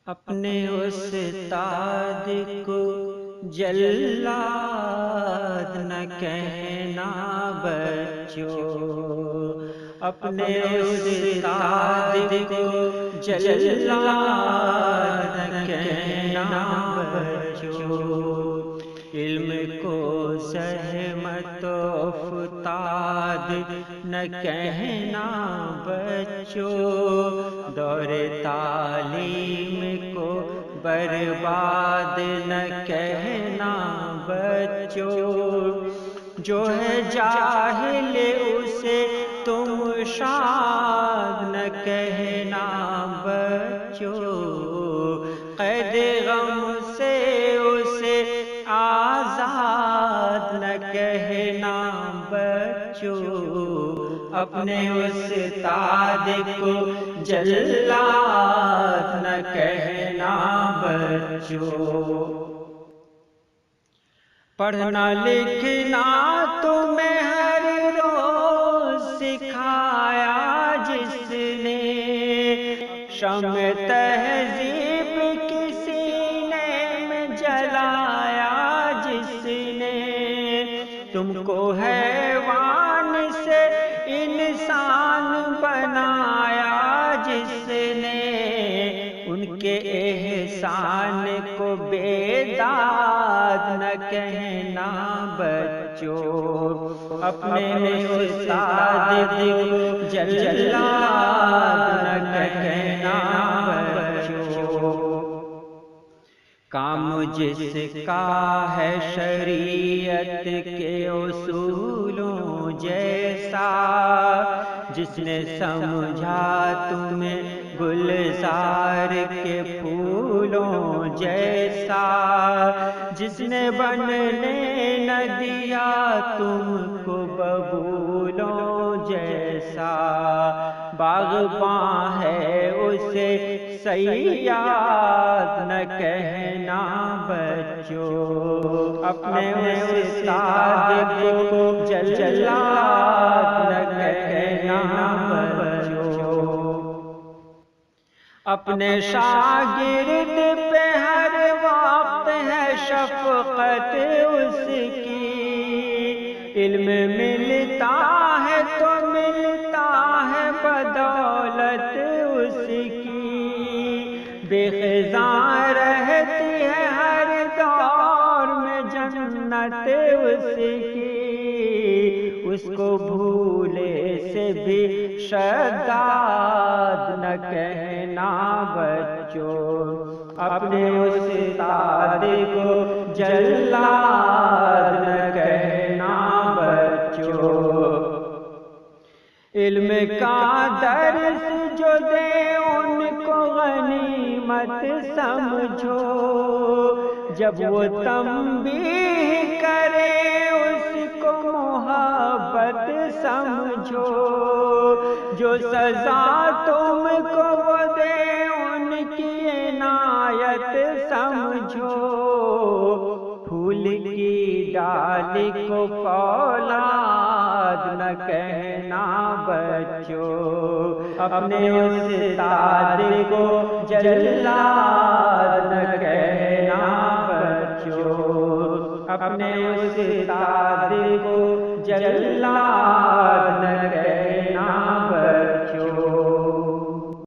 اپنے استاد کو جلاد نہ کہنا بچوں، اپنے استاد کو جلاد نہ کہنا بچوں، علم کو زحمت افتاد نہ کہنا بچوں، دور تعلیم کو برباد نہ کہنا بچوں، جو ہے جاہل اسے تم شاد نہ کہنا بچوں، قید غم سے اسے آزاد نہ کہنا بچوں، اپنے استاد کو جلاد نہ کہنا بچوں، پڑھنا لکھنا تمہیں ہر روز سکھایا جس نے، شمع تہذیب کی سینے میں جلایا جس نے، تم کو حیوان سے انسان بنایا جس نے، ان کے احسان کو بیداد نہ کہنا بچوں، اپنے استاد کو جلاد نہ کہنا بچوں، کام جس کا ہے شریعت کے اصولوں جیسا، جس نے سمجھا تمہیں گلزار کے پھولوں جیسا، جس نے بننے نہ دیا تم کو ببولوں جیسا، باغباں ہے اسے صیاد نہ کہنا بچوں، اپنے استاد کو جلاد نہ کہنا بچوں، اپنے شاگرد پہ ہر وقت ہے شفقت اس کی، علم ملتا ہے تو ملتا ہے بدولت اس کی، بے خزاں رہتی ہے ہر دور میں جنت اس کی، اس کو بھولے سے بھی شداد نہ کہنا بچوں، اپنے استاد کو جلاد نہ کہنا بچوں، علم کا درس جو دے ان کو غنیمت سمجھو، جب وہ تنبیہ کرے اس کو محبت سمجھو، جو سزا تم کو وہ دے ان کی عنایت سمجھو، پھول کی ڈالی کو فولاد نہ کہنا بچوں، اپنے استاد کو جلاد نہ کہنا بچوں، اپنے استاد کو جلاد نہ کہنا